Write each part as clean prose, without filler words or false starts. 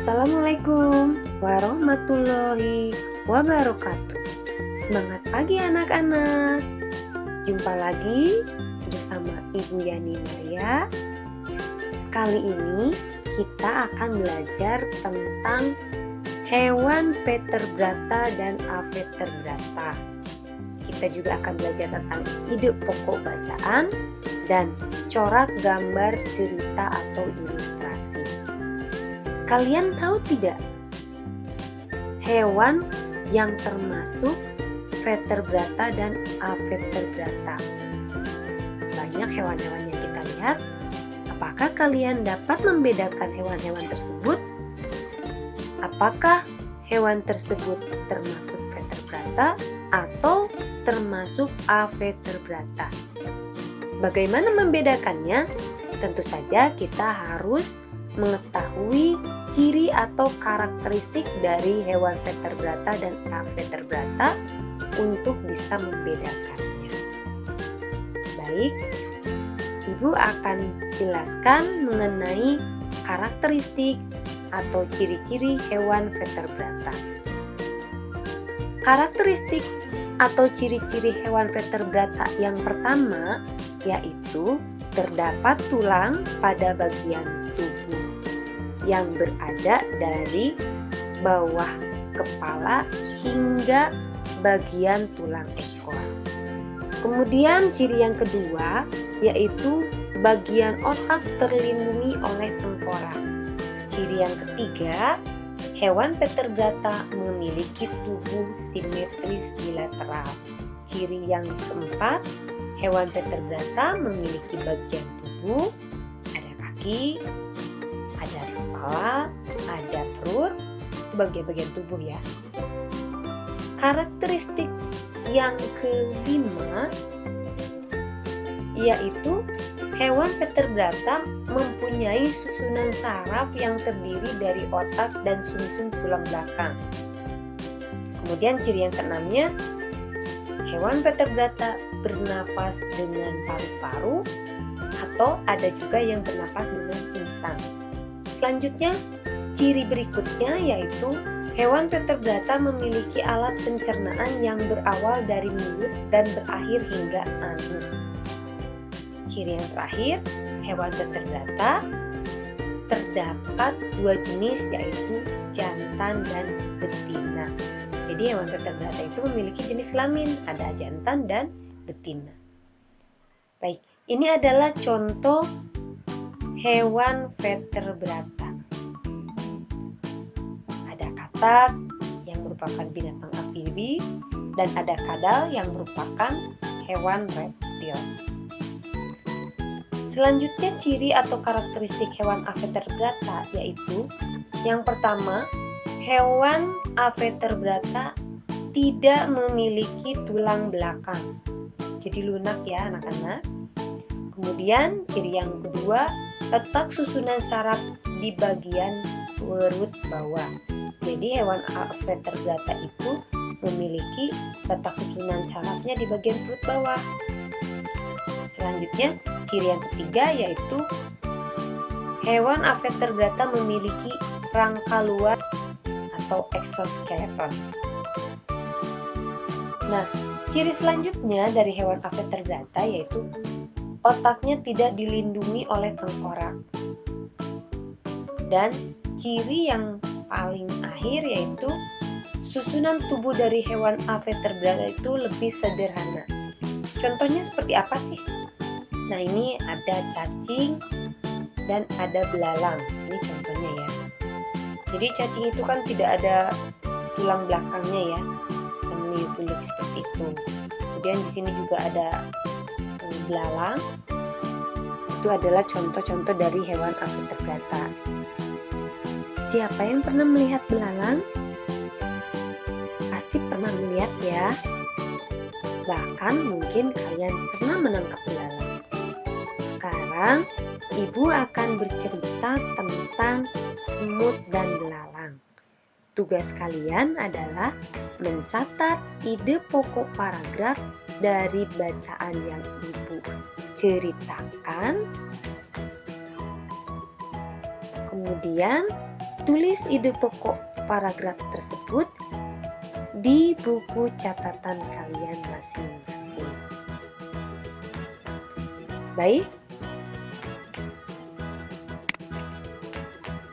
Assalamualaikum warahmatullahi wabarakatuh. Semangat pagi anak-anak. Jumpa lagi bersama Ibu Yani Maria. Kali ini kita akan belajar tentang hewan vertebrata dan avertebrata. Kita juga akan belajar tentang ide pokok bacaan dan corak gambar cerita atau ilustrasi. Kalian tahu tidak hewan yang termasuk vertebrata dan avertebrata? Banyak hewan-hewan yang kita lihat. Apakah kalian dapat membedakan hewan-hewan tersebut? Apakah hewan tersebut termasuk vertebrata atau termasuk avertebrata? Bagaimana membedakannya? Tentu saja kita harus mengetahui ciri atau karakteristik dari hewan vertebrata dan avertebrata untuk bisa membedakannya. Baik, Ibu akan jelaskan mengenai karakteristik atau ciri-ciri hewan vertebrata. Karakteristik atau ciri-ciri hewan vertebrata yang pertama yaitu terdapat tulang pada bagian tubuh yang berada dari bawah kepala hingga bagian tulang ekor. Kemudian ciri yang kedua yaitu bagian otak terlindungi oleh tengkorak. Ciri yang ketiga, hewan vertebrata memiliki tubuh simetris bilateral. Ciri yang keempat, hewan vertebrata memiliki bagian tubuh, ada kaki, ada kepala, ada perut, bagian-bagian tubuh ya. Karakteristik yang kelima yaitu hewan vertebrata mempunyai susunan saraf yang terdiri dari otak dan sumsum tulang belakang. Kemudian ciri yang keenamnya, hewan vertebrata bernapas dengan paru-paru atau ada juga yang bernapas dengan insang. Selanjutnya, ciri berikutnya yaitu hewan vertebrata memiliki alat pencernaan yang berawal dari mulut dan berakhir hingga anus. Ciri yang terakhir, hewan vertebrata terdapat dua jenis yaitu jantan dan betina. Jadi hewan vertebrata itu memiliki jenis kelamin, ada jantan dan betina. Baik, ini adalah contoh hewan vertebrata. Ada katak yang merupakan binatang amfibi dan ada kadal yang merupakan hewan reptil. Selanjutnya ciri atau karakteristik hewan avertebrata yaitu yang pertama, hewan avertebrata tidak memiliki tulang belakang. Jadi lunak ya anak-anak. Kemudian ciri yang kedua, letak susunan saraf di bagian perut bawah. Jadi hewan avertebrata itu memiliki letak susunan sarafnya di bagian perut bawah. Selanjutnya, ciri yang ketiga yaitu hewan avertebrata memiliki rangka luar atau exoskeleton. Nah, ciri selanjutnya dari hewan avertebrata yaitu otaknya tidak dilindungi oleh tengkorak. Dan ciri yang paling akhir yaitu susunan tubuh dari hewan avertebrata itu lebih sederhana. Contohnya seperti apa sih? Nah, ini ada cacing dan ada belalang. Ini contohnya ya. Jadi cacing itu kan tidak ada tulang belakangnya ya, semi-bulik seperti itu. Kemudian di sini juga ada belalang. Itu adalah contoh-contoh dari hewan avertebrata. Siapa yang pernah melihat belalang? Pasti pernah melihat ya. Bahkan mungkin kalian pernah menangkap belalang. Sekarang Ibu akan bercerita tentang semut dan belalang. Tugas kalian adalah mencatat ide pokok paragraf dari bacaan yang Ibu ceritakan. Kemudian Tulis ide pokok paragraf tersebut di buku catatan kalian masing-masing. Baik,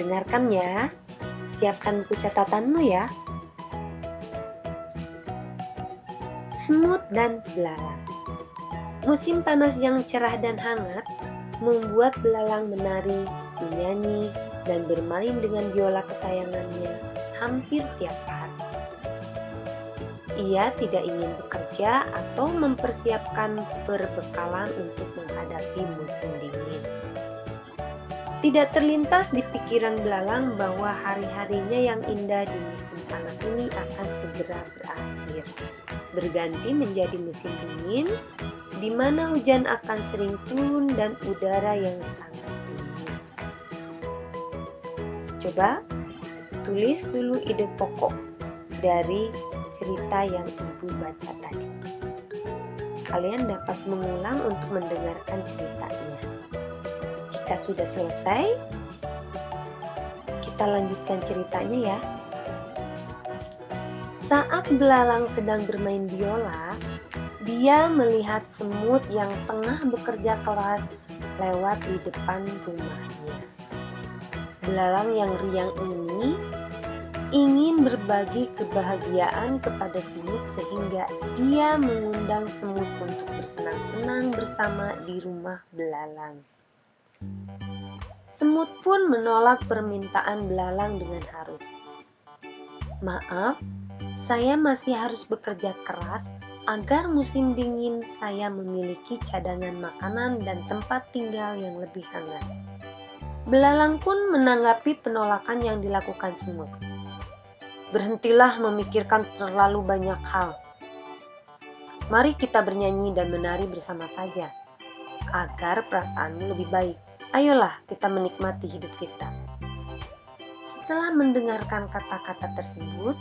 dengarkan ya. Siapkan buku catatanmu ya. Semut dan belalang. Musim panas yang cerah dan hangat membuat belalang menari, menyanyi, dan bermain dengan biola kesayangannya hampir tiap hari. Ia tidak ingin bekerja atau mempersiapkan perbekalan untuk menghadapi musim dingin. Tidak terlintas di pikiran belalang bahwa hari-harinya yang indah di musim panas ini akan segera berakhir, berganti menjadi musim dingin, di mana hujan akan sering turun dan udara yang sangat dingin. Coba tulis dulu ide pokok dari cerita yang Ibu baca tadi. Kalian dapat mengulang untuk mendengarkan ceritanya. Jika sudah selesai, kita lanjutkan ceritanya ya. Saat belalang sedang bermain biola, dia melihat semut yang tengah bekerja keras lewat di depan rumahnya. Belalang yang riang ini ingin berbagi kebahagiaan kepada semut sehingga dia mengundang semut untuk bersenang-senang bersama di rumah belalang. Semut pun menolak permintaan belalang dengan halus. Maaf, saya masih harus bekerja keras agar musim dingin saya memiliki cadangan makanan dan tempat tinggal yang lebih hangat. Belalang pun menanggapi penolakan yang dilakukan semut. Berhentilah memikirkan terlalu banyak hal. Mari kita bernyanyi dan menari bersama saja, agar perasaanmu lebih baik. Ayolah kita menikmati hidup kita. Setelah mendengarkan kata-kata tersebut,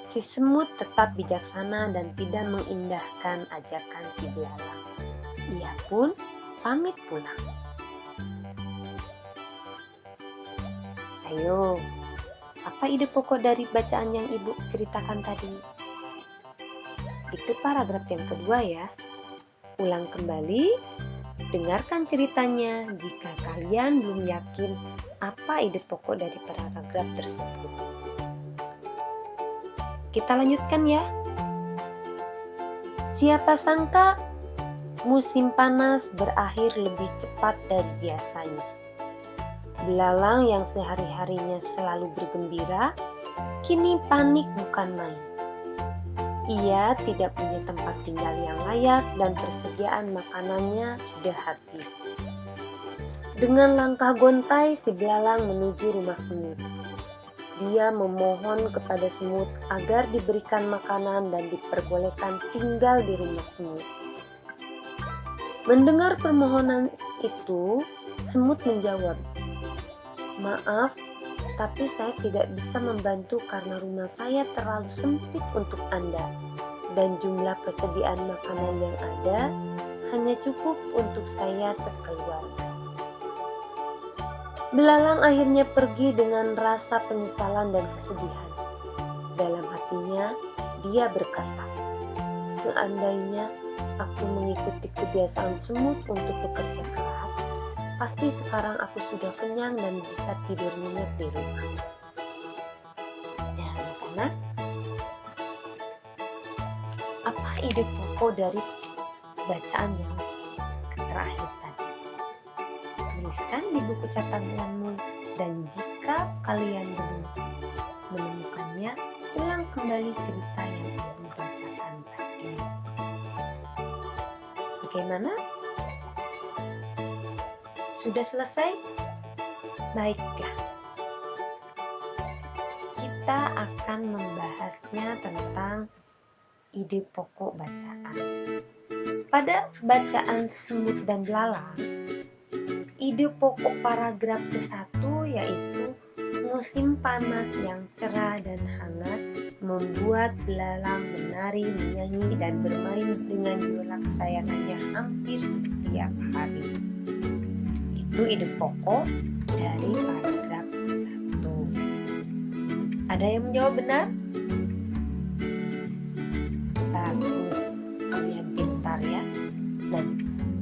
si semut tetap bijaksana dan tidak mengindahkan ajakan si belalang. Ia pun pamit pulang. Ayo, apa ide pokok dari bacaan yang Ibu ceritakan tadi? Itu paragraf yang kedua ya. Ulang kembali, dengarkan ceritanya jika kalian belum yakin apa ide pokok dari paragraf tersebut. Kita lanjutkan ya. Siapa sangka musim panas berakhir lebih cepat dari biasanya. Belalang yang sehari-harinya selalu bergembira, kini panik bukan main. Ia tidak punya tempat tinggal yang layak dan persediaan makanannya sudah habis. Dengan langkah gontai, si belalang menuju rumah semut. Dia memohon kepada semut agar diberikan makanan dan diperbolehkan tinggal di rumah semut. Mendengar permohonan itu, semut menjawab, "Maaf, tapi saya tidak bisa membantu karena rumah saya terlalu sempit untuk Anda, dan jumlah persediaan makanan yang ada hanya cukup untuk saya sekeluarga." Belalang akhirnya pergi dengan rasa penyesalan dan kesedihan. Dalam hatinya, dia berkata, "Seandainya aku mengikuti kebiasaan semut untuk bekerja keras, pasti sekarang aku sudah kenyang dan bisa tidur nyenyak di rumah." Ya, anak-anak, apa ide pokok dari bacaan yang terakhir tadi? Tuliskan di buku catatanmu, dan jika kalian belum menemukannya, ulang kembali cerita yang Ibu bacakan tadi. Bagaimana? Sudah selesai? Baiklah. Kita akan membahasnya tentang ide pokok bacaan. Pada bacaan semut dan belalang, ide pokok paragraf ke-1 yaitu musim panas yang cerah dan hangat membuat belalang menari, menyanyi, dan bermain dengan biola kesayangannya hampir setiap hari. Itu ide pokok dari paragraf 1. Ada yang menjawab benar? Bagus, kalian pintar ya. Nah,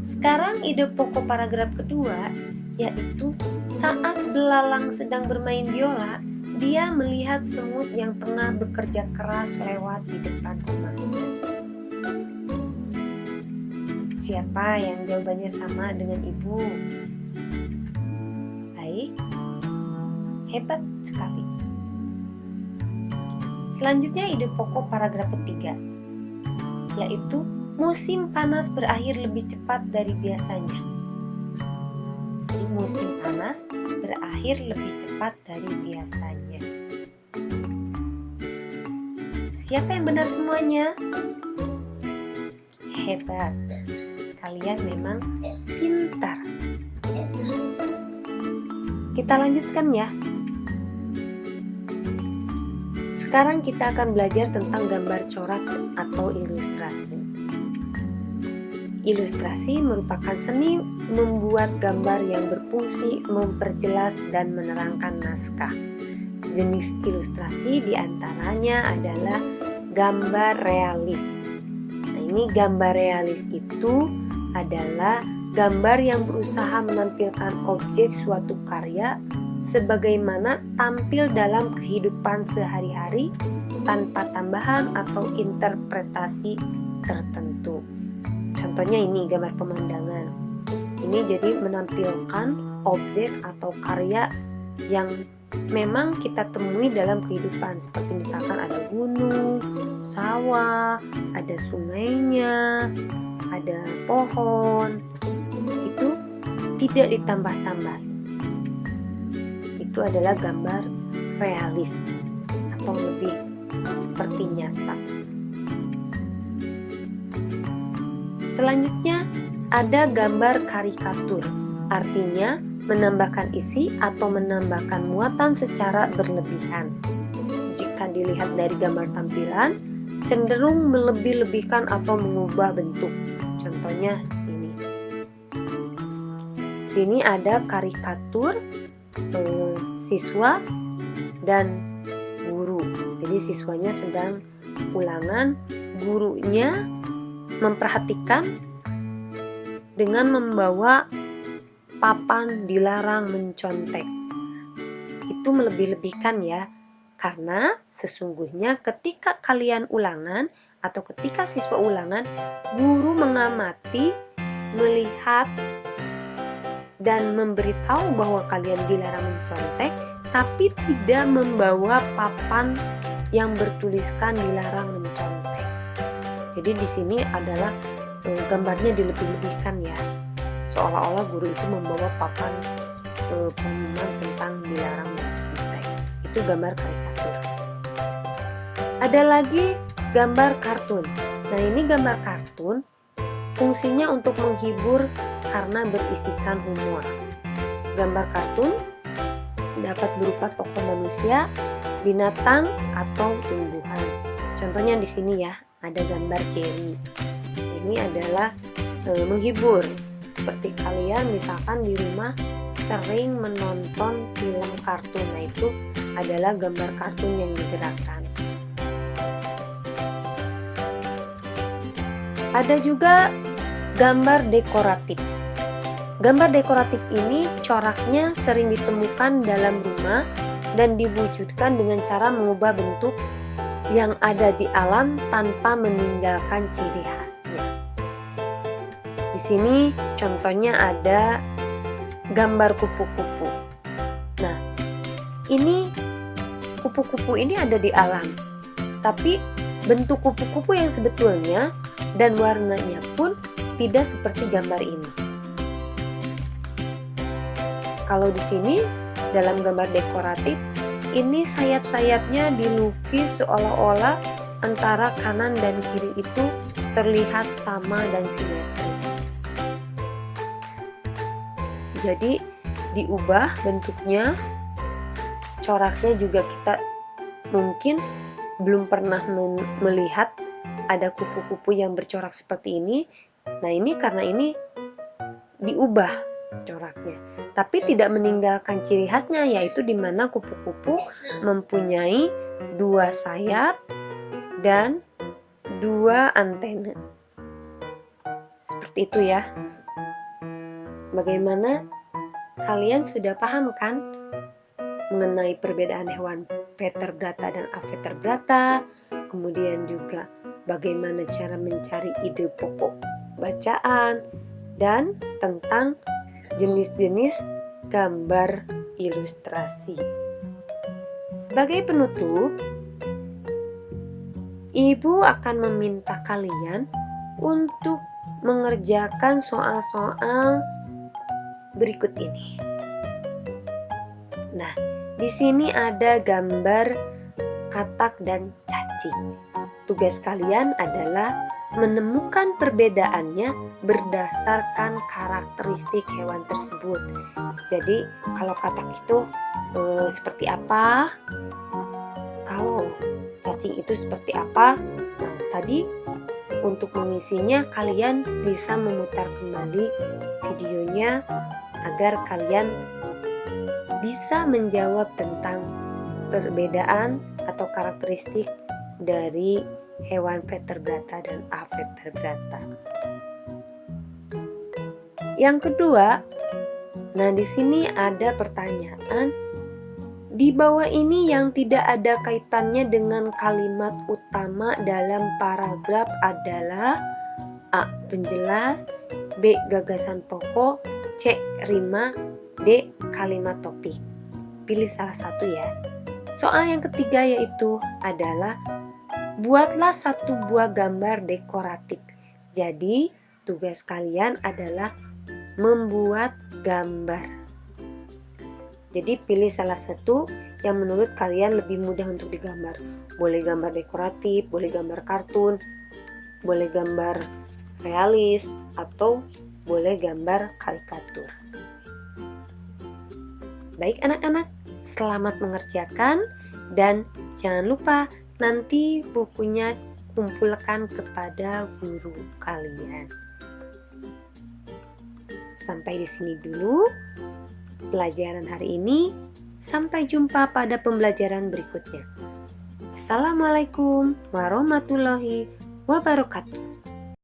sekarang ide pokok paragraf kedua, yaitu saat belalang sedang bermain biola, dia melihat semut yang tengah bekerja keras lewat di depan rumahnya. Siapa yang jawabannya sama dengan ibu? Baik, hebat sekali. Selanjutnya ide pokok paragraf ketiga, yaitu musim panas berakhir lebih cepat dari biasanya. Jadi musim panas berakhir lebih cepat dari biasanya. Siapa yang benar semuanya? Hebat. Kalian memang pintar. Kita lanjutkan ya. Sekarang kita akan belajar tentang gambar corak atau ilustrasi. Ilustrasi merupakan seni membuat gambar yang berfungsi memperjelas dan menerangkan naskah. Jenis ilustrasi diantaranya adalah gambar realis. Nah, ini gambar realis itu adalah gambar yang berusaha menampilkan objek suatu karya sebagaimana tampil dalam kehidupan sehari-hari tanpa tambahan atau interpretasi tertentu. Contohnya ini gambar pemandangan. Ini jadi menampilkan objek atau karya yang memang kita temui dalam kehidupan, seperti misalkan ada gunung, sawah, ada sungainya, ada pohon. Itu tidak ditambah-tambah. Itu adalah gambar realis atau lebih seperti nyata. Selanjutnya ada gambar karikatur, artinya menambahkan isi atau menambahkan muatan secara berlebihan. Jika dilihat dari gambar tampilan, cenderung melebih-lebihkan atau mengubah bentuk. Contohnya ini. Sini ada karikatur siswa dan guru. Jadi siswanya sedang ulangan, gurunya memperhatikan dengan membawa papan dilarang mencontek. Itu melebih-lebihkan ya, karena sesungguhnya ketika kalian ulangan atau ketika siswa ulangan, guru mengamati, melihat, dan memberitahu bahwa kalian dilarang mencontek, tapi tidak membawa papan yang bertuliskan dilarang mencontek. Jadi di sini adalah gambarnya dilebih-lebihkan ya, seolah-olah guru itu membawa papan pengumuman tentang dilarang mencontek. Itu gambar karikatur. Ada lagi gambar kartun. Nah, ini gambar kartun fungsinya untuk menghibur karena berisikan humor. Gambar kartun dapat berupa tokoh manusia, binatang, atau tumbuhan. Contohnya di sini ya, ada gambar Cherry. Ini adalah menghibur. Seperti kalian misalkan di rumah sering menonton film kartun. Nah, itu adalah gambar kartun yang digerakkan. Ada juga gambar dekoratif. Gambar dekoratif ini coraknya sering ditemukan dalam rumah dan diwujudkan dengan cara mengubah bentuk yang ada di alam tanpa meninggalkan ciri khasnya. Di sini contohnya ada gambar kupu-kupu. Nah, ini kupu-kupu ini ada di alam, tapi bentuk kupu-kupu yang sebetulnya dan warnanya pun tidak seperti gambar ini. Kalau di sini dalam gambar dekoratif, ini sayap-sayapnya dilukis seolah-olah antara kanan dan kiri itu terlihat sama dan simetris. Jadi diubah bentuknya, coraknya juga kita mungkin belum pernah melihat ada kupu-kupu yang bercorak seperti ini. Nah, ini karena ini diubah coraknya. tapi tidak meninggalkan ciri khasnya, yaitu di mana kupu-kupu mempunyai 2 sayap dan 2 antena. Seperti itu ya. Bagaimana? Kalian sudah paham kan mengenai perbedaan hewan vertebrata dan avertebrata, kemudian juga bagaimana cara mencari ide pokok bacaan, dan tentang jenis-jenis gambar ilustrasi. Sebagai penutup, Ibu akan meminta kalian untuk mengerjakan soal-soal berikut ini. Nah, di sini ada gambar katak dan cacing. Tugas kalian adalah menemukan perbedaannya berdasarkan karakteristik hewan tersebut. Jadi, kalau katak itu seperti apa? Kalau cacing itu seperti apa? Nah, tadi untuk mengisinya kalian bisa memutar kembali videonya agar kalian bisa menjawab tentang perbedaan atau karakteristik dari hewan vertebrata dan avertebrata. Yang kedua, nah di sini ada pertanyaan. Di bawah ini yang tidak ada kaitannya dengan kalimat utama dalam paragraf adalah A. Penjelas, B. Gagasan pokok, C. Rima, D. Kalimat topik. Pilih salah satu ya. Soal yang ketiga yaitu adalah buatlah satu buah gambar dekoratif. Jadi tugas kalian adalah membuat gambar. Jadi pilih salah satu yang menurut kalian lebih mudah untuk digambar. Boleh gambar dekoratif, boleh gambar kartun, boleh gambar realis, atau boleh gambar karikatur. Baik anak-anak, selamat mengerjakan dan jangan lupa nanti bukunya kumpulkan kepada guru kalian. Sampai di sini dulu pelajaran hari ini. Sampai jumpa pada pembelajaran berikutnya. Assalamualaikum warahmatullahi wabarakatuh.